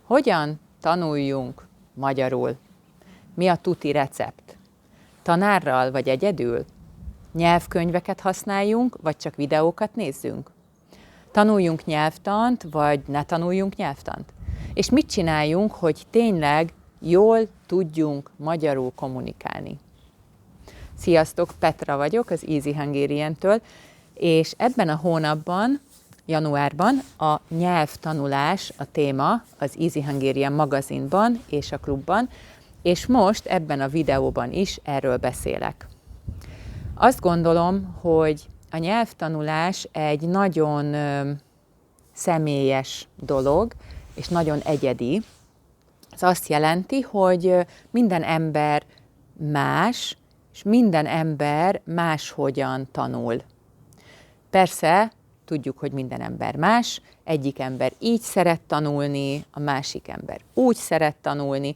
Hogyan tanuljunk magyarul? Mi a tuti recept? Tanárral vagy egyedül? Nyelvkönyveket használjunk, vagy csak videókat nézzünk? Tanuljunk nyelvtant, vagy ne tanuljunk nyelvtant? És mit csináljunk, hogy tényleg jól tudjunk magyarul kommunikálni? Sziasztok, Petra vagyok az Easy Hungarian-től, és ebben a hónapban, januárban a nyelvtanulás a téma az Easy Hungarian magazinban és a klubban, és most ebben a videóban is erről beszélek. Azt gondolom, hogy a nyelvtanulás egy nagyon személyes dolog, és nagyon egyedi. Ez azt jelenti, hogy minden ember más, és minden ember máshogyan tanul. Persze, tudjuk, hogy minden ember más, egyik ember így szeret tanulni, a másik ember úgy szeret tanulni,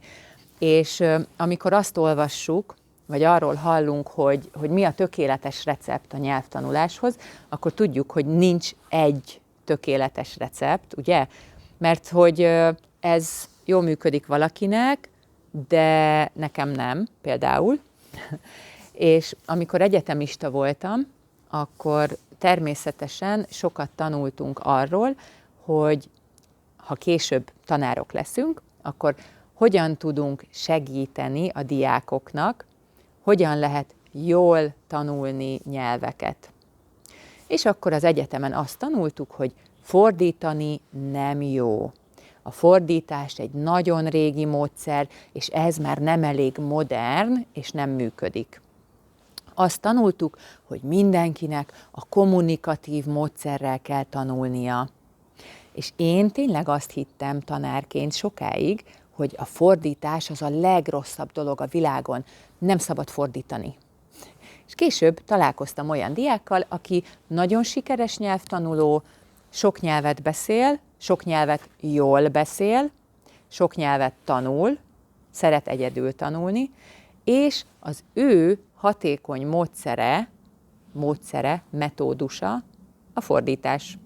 és amikor azt olvassuk, vagy arról hallunk, hogy mi a tökéletes recept a nyelvtanuláshoz, akkor tudjuk, hogy nincs egy tökéletes recept, ugye? Mert hogy ez jól működik valakinek, de nekem nem, például. És amikor egyetemista voltam, akkor természetesen sokat tanultunk arról, hogy ha később tanárok leszünk, akkor hogyan tudunk segíteni a diákoknak, hogyan lehet jól tanulni nyelveket. És akkor az egyetemen azt tanultuk, hogy fordítani nem jó. A fordítás egy nagyon régi módszer, és ez már nem elég modern, és nem működik. Azt tanultuk, hogy mindenkinek a kommunikatív módszerrel kell tanulnia. És én tényleg azt hittem tanárként sokáig, hogy a fordítás az a legrosszabb dolog a világon, nem szabad fordítani. És később találkoztam olyan diákkal, aki nagyon sikeres nyelvtanuló, sok nyelvet beszél, sok nyelvet jól beszél, sok nyelvet tanul, szeret egyedül tanulni, és az ő hatékony metódusa a fordítás.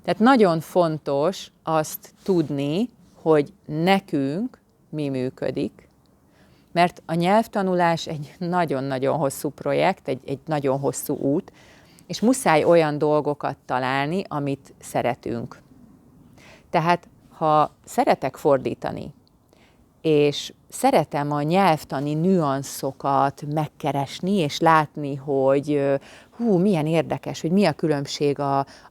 Tehát nagyon fontos azt tudni, hogy nekünk mi működik, mert a nyelvtanulás egy nagyon-nagyon hosszú projekt, egy nagyon hosszú út, és muszáj olyan dolgokat találni, amit szeretünk. Tehát, ha szeretek fordítani, és szeretem a nyelvtani nüanszokat megkeresni, és látni, hogy milyen érdekes, hogy mi a különbség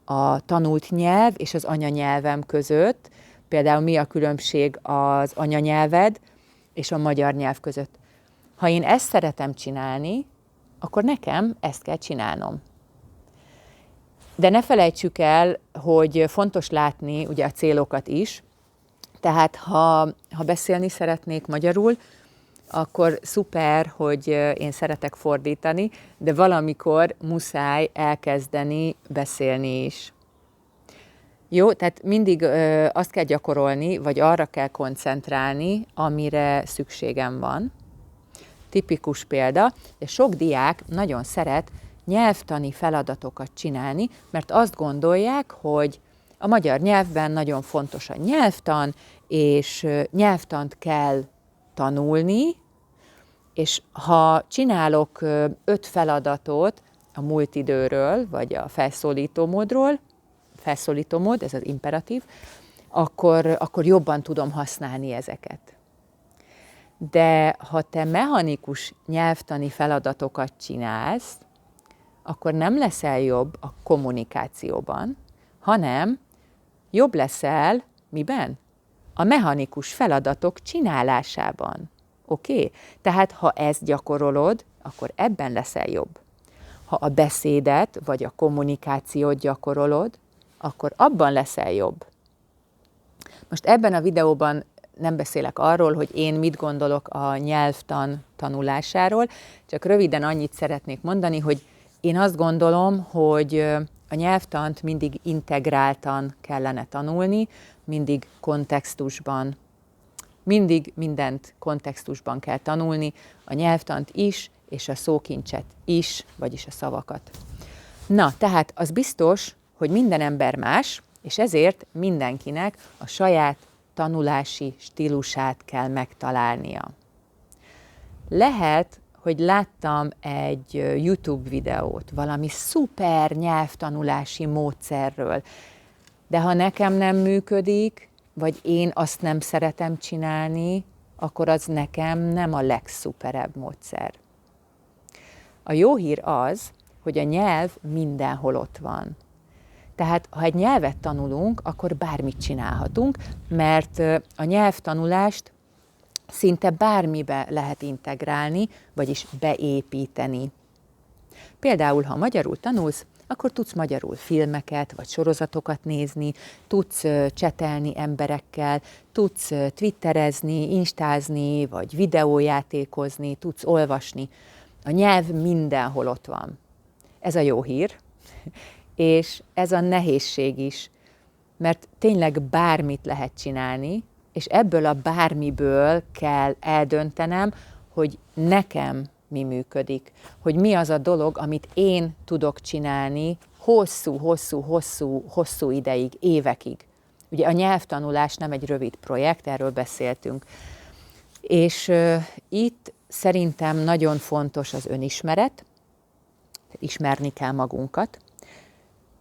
a tanult nyelv és az anyanyelvem között, például mi a különbség az anyanyelved és a magyar nyelv között. Ha én ezt szeretem csinálni, akkor nekem ezt kell csinálnom. De ne felejtsük el, hogy fontos látni ugye a célokat is, tehát ha beszélni szeretnék magyarul, akkor szuper, hogy én szeretek fordítani, de valamikor muszáj elkezdeni beszélni is. Jó, tehát mindig azt kell gyakorolni, vagy arra kell koncentrálni, amire szükségem van. Tipikus példa, de sok diák nagyon szeret nyelvtani feladatokat csinálni, mert azt gondolják, hogy a magyar nyelvben nagyon fontos a nyelvtan, és nyelvtant kell tanulni, és ha csinálok 5 feladatot a múlt időről, vagy a felszólító mód, ez az imperatív, akkor jobban tudom használni ezeket. De ha te mechanikus nyelvtani feladatokat csinálsz, akkor nem leszel jobb a kommunikációban, hanem jobb leszel miben? A mechanikus feladatok csinálásában. Oké? Tehát ha ezt gyakorolod, akkor ebben leszel jobb. Ha a beszédet vagy a kommunikációt gyakorolod, akkor abban leszel jobb. Most ebben a videóban nem beszélek arról, hogy én mit gondolok a nyelvtan tanulásáról, csak röviden annyit szeretnék mondani, hogy én azt gondolom, hogy a nyelvtant mindig integráltan kellene tanulni, mindig kontextusban. Mindig mindent kontextusban kell tanulni, a nyelvtant is, és a szókincset is, vagyis a szavakat. Na, tehát az biztos, hogy minden ember más, És ezért mindenkinek a saját tanulási stílusát kell megtalálnia. Lehet, hogy láttam egy YouTube videót valami szuper nyelvtanulási módszerről, de ha nekem nem működik, vagy én azt nem szeretem csinálni, akkor az nekem nem a legszuperebb módszer. A jó hír az, hogy a nyelv mindenhol ott van. Tehát, ha egy nyelvet tanulunk, akkor bármit csinálhatunk, mert a nyelvtanulást szinte bármibe lehet integrálni, vagyis beépíteni. Például, ha magyarul tanulsz, akkor tudsz magyarul filmeket vagy sorozatokat nézni, tudsz csetelni emberekkel, tudsz twitterezni, instázni, vagy videójátékozni, tudsz olvasni. A nyelv mindenhol ott van. Ez a jó hír, és ez a nehézség is, mert tényleg bármit lehet csinálni, és ebből a bármiből kell eldöntenem, hogy nekem mi működik, hogy mi az a dolog, amit én tudok csinálni hosszú ideig, évekig. Ugye a nyelvtanulás nem egy rövid projekt, erről beszéltünk. És itt szerintem nagyon fontos az önismeret, ismerni kell magunkat,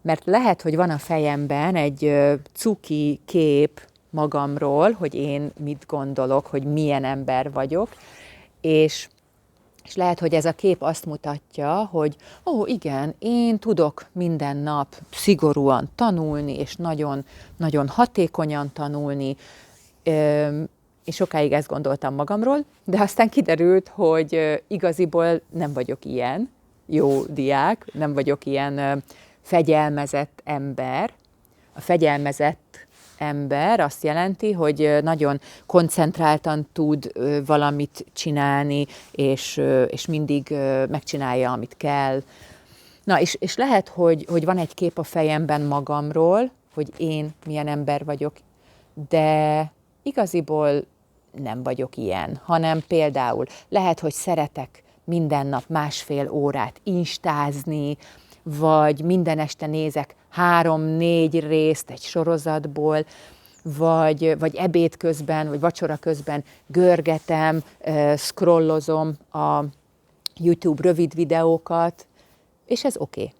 mert lehet, hogy van a fejemben egy cuki kép magamról, hogy én mit gondolok, hogy milyen ember vagyok, és lehet, hogy ez a kép azt mutatja, hogy igen, én tudok minden nap szigorúan tanulni, és nagyon, nagyon hatékonyan tanulni, és sokáig ezt gondoltam magamról, de aztán kiderült, hogy igaziból nem vagyok ilyen jó diák, nem vagyok ilyen fegyelmezett ember. A fegyelmezett ember azt jelenti, hogy nagyon koncentráltan tud valamit csinálni, és mindig megcsinálja, amit kell. Na, és lehet, hogy van egy kép a fejemben magamról, hogy én milyen ember vagyok, de igaziból nem vagyok ilyen, hanem például lehet, hogy szeretek minden nap 1,5 órát instázni, vagy minden este nézek 3-4 részt egy sorozatból, vagy ebéd közben, vagy vacsora közben görgetem, scrollozom a YouTube rövid videókat, és ez oké.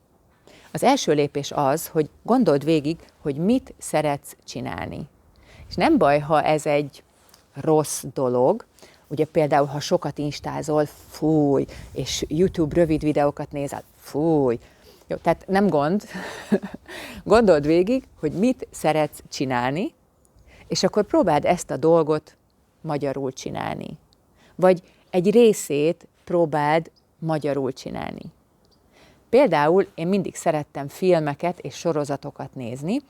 Az első lépés az, hogy gondold végig, hogy mit szeretsz csinálni. És nem baj, ha ez egy rossz dolog, ugye például, ha sokat instázol, fúj, és YouTube rövid videókat nézel, fúj. Jó, tehát nem gond, gondold végig, hogy mit szeretsz csinálni, és akkor próbáld ezt a dolgot magyarul csinálni. Vagy egy részét próbáld magyarul csinálni. Például én mindig szerettem filmeket és sorozatokat nézni.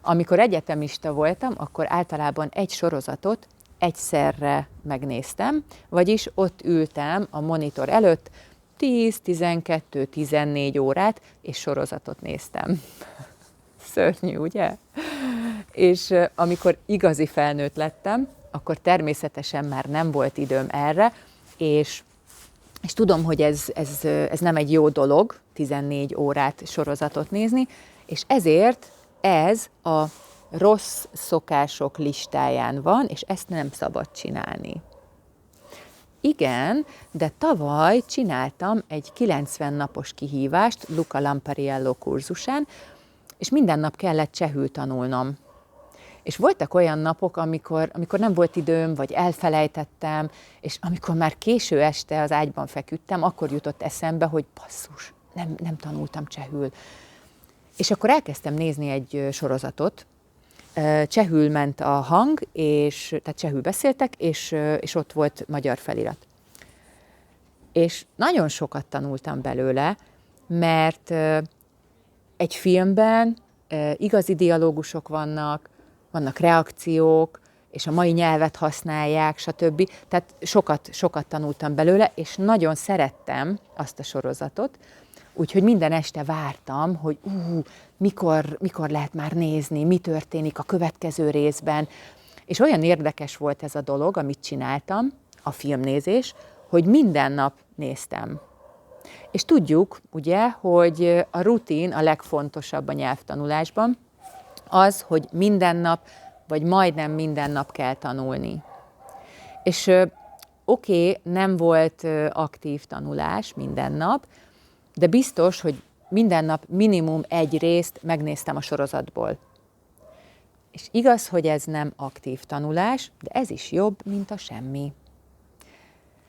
Amikor egyetemista voltam, akkor általában egy sorozatot egyszerre megnéztem, vagyis ott ültem a monitor előtt 10, 12, 14 órát, és sorozatot néztem. Szörnyű, ugye? És amikor igazi felnőtt lettem, akkor természetesen már nem volt időm erre, és tudom, hogy ez nem egy jó dolog, 14 órát sorozatot nézni, és ezért ez a rossz szokások listáján van, és ezt nem szabad csinálni. Igen, de tavaly csináltam egy 90 napos kihívást Luca Lampariello kurzusán, és minden nap kellett csehül tanulnom. És voltak olyan napok, amikor nem volt időm, vagy elfelejtettem, és amikor már késő este az ágyban feküdtem, akkor jutott eszembe, hogy basszus, nem tanultam csehül. És akkor elkezdtem nézni egy sorozatot, csehül ment a hang, tehát csehül beszéltek, és ott volt magyar felirat. És nagyon sokat tanultam belőle, mert egy filmben igazi dialógusok vannak reakciók, és a mai nyelvet használják, stb. Tehát sokat tanultam belőle, és nagyon szerettem azt a sorozatot, úgyhogy minden este vártam, hogy mikor lehet már nézni, mi történik a következő részben. És olyan érdekes volt ez a dolog, amit csináltam, a filmnézés, hogy minden nap néztem. És tudjuk, ugye, hogy a rutin a legfontosabb a nyelvtanulásban. az, hogy minden nap, vagy majdnem minden nap kell tanulni. És oké, nem volt aktív tanulás minden nap, de biztos, hogy minden nap minimum egy részt megnéztem a sorozatból. És igaz, hogy ez nem aktív tanulás, de ez is jobb, mint a semmi.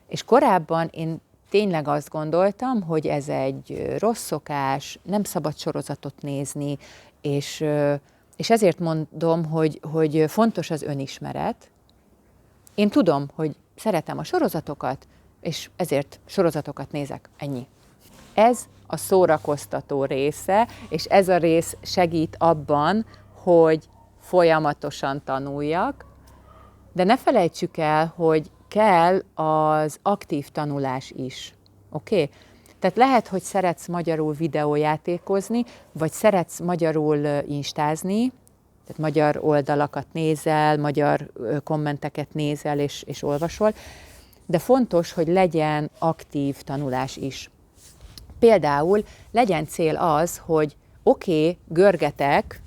És korábban én tényleg azt gondoltam, hogy ez egy rossz szokás, nem szabad sorozatot nézni, és ezért mondom, hogy fontos az önismeret. Én tudom, hogy szeretem a sorozatokat, és ezért sorozatokat nézek. Ennyi. Ez a szórakoztató része, és ez a rész segít abban, hogy folyamatosan tanuljak, de ne felejtsük el, hogy kell az aktív tanulás is. Oké? Tehát lehet, hogy szeretsz magyarul videójátékozni, vagy szeretsz magyarul instázni, tehát magyar oldalakat nézel, magyar kommenteket nézel és olvasol, de fontos, hogy legyen aktív tanulás is. Például legyen cél az, hogy oké, görgetek,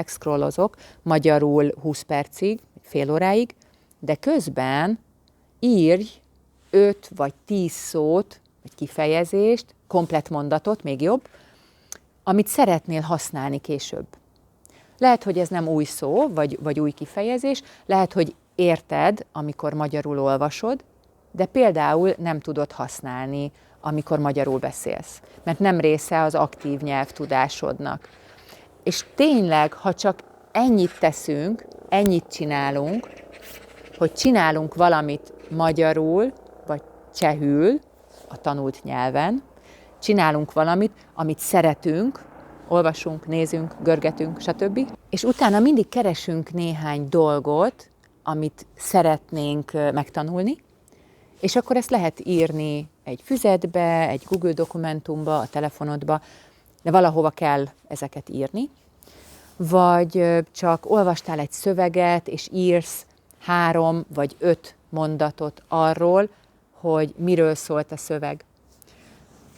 scrollozok magyarul 20 percig, fél óráig, de közben írj 5 vagy 10 szót, vagy kifejezést, komplett mondatot, még jobb, amit szeretnél használni később. Lehet, hogy ez nem új szó, vagy új kifejezés, lehet, hogy érted, amikor magyarul olvasod, de például nem tudod használni, amikor magyarul beszélsz, mert nem része az aktív nyelvtudásodnak. És tényleg, ha csak ennyit teszünk, ennyit csinálunk, hogy csinálunk valamit magyarul, vagy csehül, a tanult nyelven, csinálunk valamit, amit szeretünk, olvasunk, nézünk, görgetünk, stb. És utána mindig keresünk néhány dolgot, amit szeretnénk megtanulni, és akkor ezt lehet írni egy füzetbe, egy Google dokumentumba, a telefonodba, de valahova kell ezeket írni. Vagy csak olvastál egy szöveget, és írsz 3 vagy 5 mondatot arról, hogy miről szólt a szöveg.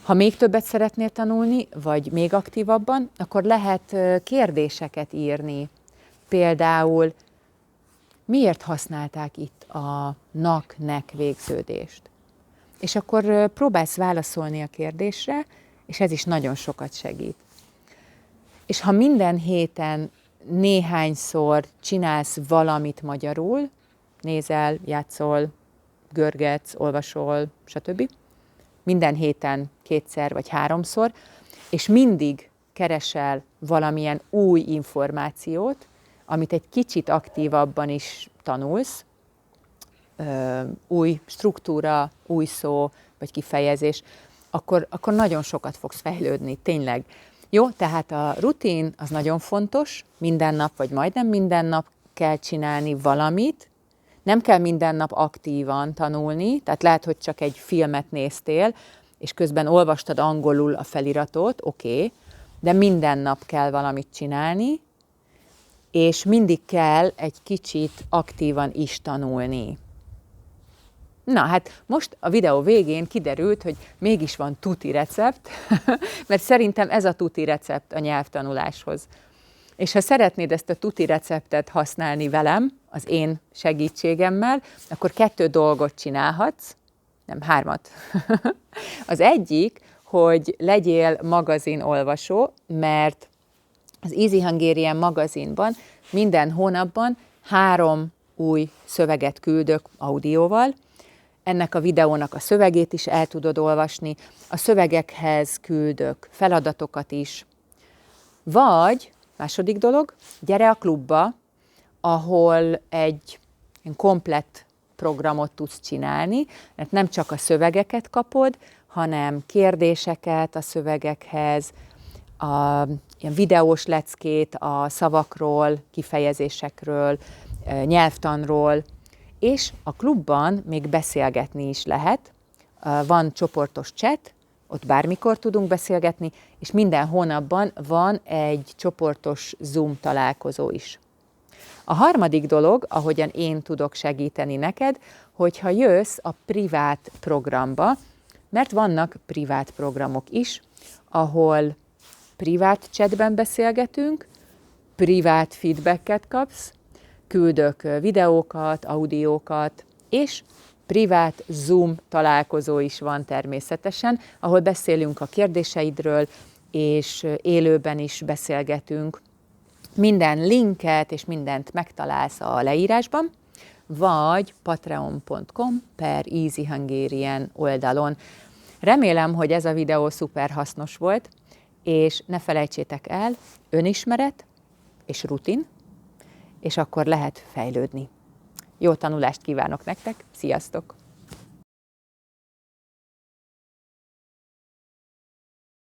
Ha még többet szeretnél tanulni, vagy még aktívabban, akkor lehet kérdéseket írni. Például, miért használták itt a nak-nek végződést? És akkor próbálsz válaszolni a kérdésre, és ez is nagyon sokat segít. És ha minden héten néhányszor csinálsz valamit magyarul, nézel, játszol, görgetsz, olvasol, stb., minden héten 2-szer vagy 3-szor, és mindig keresel valamilyen új információt, amit egy kicsit aktívabban is tanulsz, új struktúra, új szó, vagy kifejezés, akkor nagyon sokat fogsz fejlődni, tényleg. Jó, tehát a rutin az nagyon fontos, minden nap, vagy majdnem minden nap kell csinálni valamit, nem kell minden nap aktívan tanulni, tehát lehet, hogy csak egy filmet néztél, és közben olvastad angolul a feliratot, oké, de minden nap kell valamit csinálni, és mindig kell egy kicsit aktívan is tanulni. Na, hát most a videó végén kiderült, hogy mégis van tuti recept, mert szerintem ez a tuti recept a nyelvtanuláshoz. És ha szeretnéd ezt a tuti receptet használni velem, az én segítségemmel, akkor 2 dolgot csinálhatsz, nem 3. Az egyik, hogy legyél magazinolvasó, mert az Easy Hungarian magazinban minden hónapban 3 új szöveget küldök audióval. Ennek a videónak a szövegét is el tudod olvasni, a szövegekhez küldök feladatokat is. Vagy, második dolog, gyere a klubba, ahol egy komplett programot tudsz csinálni, mert nem csak a szövegeket kapod, hanem kérdéseket a szövegekhez, ilyen videós leckét a szavakról, kifejezésekről, nyelvtanról, és a klubban még beszélgetni is lehet. Van csoportos chat, ott bármikor tudunk beszélgetni, és minden hónapban van egy csoportos Zoom találkozó is. A harmadik dolog, ahogyan én tudok segíteni neked, hogyha jössz a privát programba, mert vannak privát programok is, ahol privát chatben beszélgetünk, privát feedbacket kapsz, küldök videókat, audiókat, és privát Zoom találkozó is van természetesen, ahol beszélünk a kérdéseidről, és élőben is beszélgetünk. Minden linket és mindent megtalálsz a leírásban, vagy patreon.com/easyhungarian oldalon. Remélem, hogy ez a videó szuper hasznos volt, és ne felejtsétek el, önismeret és rutin, és akkor lehet fejlődni. Jó tanulást kívánok nektek, sziasztok!